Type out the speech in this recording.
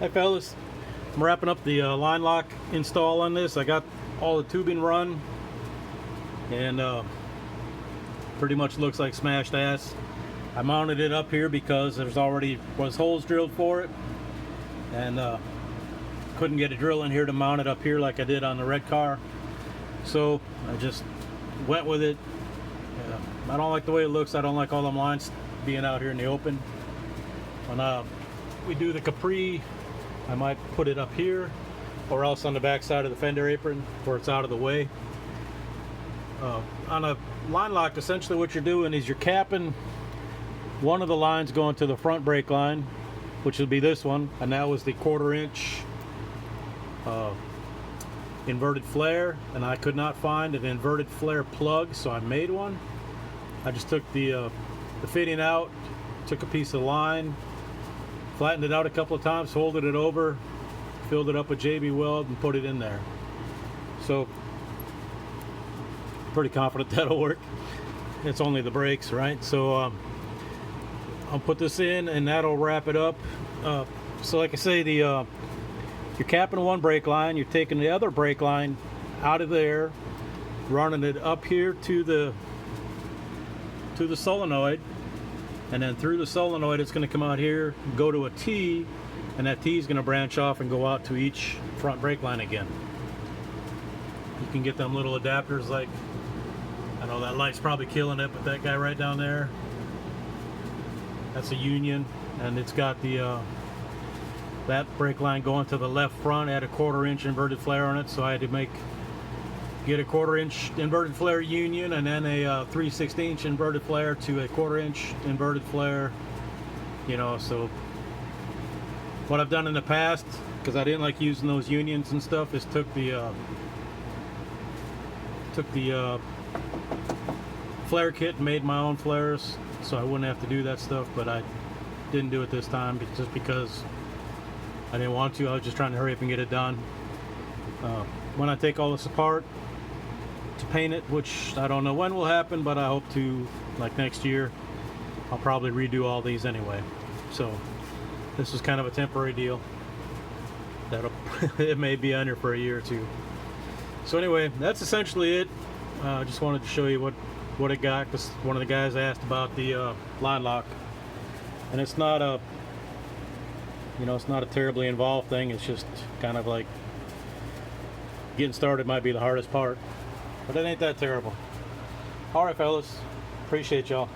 Hey fellas, I'm wrapping up the line lock install on this. I got all the tubing run and pretty much looks like smashed ass. I mounted it up here because there's already was holes drilled for it, and couldn't get a drill in here to mount it up here like I did on the red car, so I just went with it. I don't like the way it looks. I don't like all them lines being out here in the open. When we do the Capri, I might put it up here or else on the back side of the fender apron where it's out of the way. On a line lock, essentially what you're doing is you're capping one of the lines going to the front brake line, which would be this one, and that was the 1/4 inch inverted flare, and I could not find an inverted flare plug, so I made one. I just took the fitting out, took a piece of line, flattened it out a couple of times, folded it over, filled it up with JB Weld, and put it in there. So pretty confident that'll work. It's only the brakes, right? So I'll put this in and that'll wrap it up. So like I say, you're capping one brake line, you're taking the other brake line out of there, running it up here to the solenoid, and then through the solenoid it's going to come out here, go to a T, and that T is going to branch off and go out to each front brake line again. You can get them little adapters, like, I know that light's probably killing it, but that guy right down there, that's a union, and it's got the that brake line going to the left front. Had a 1/4 inch inverted flare on it, so I had to get a 1/4 inch inverted flare union, and then a 3/16 inverted flare to a 1/4 inch inverted flare. You know, so what I've done in the past, because I didn't like using those unions and stuff, is took the flare kit and made my own flares, so I wouldn't have to do that stuff. But I didn't do it this time just because I didn't want to. I was just trying to hurry up and get it done. When I take all this apart to paint it, which I don't know when will happen, but I hope to, like next year, I'll probably redo all these anyway. So this is kind of a temporary deal. It may be on here for a year or two. So anyway, that's essentially it. I just wanted to show you what it got, because one of the guys asked about the line lock, and it's not a it's not a terribly involved thing. It's just kind of like getting started might be the hardest part, but it ain't that terrible. All right fellas, appreciate y'all.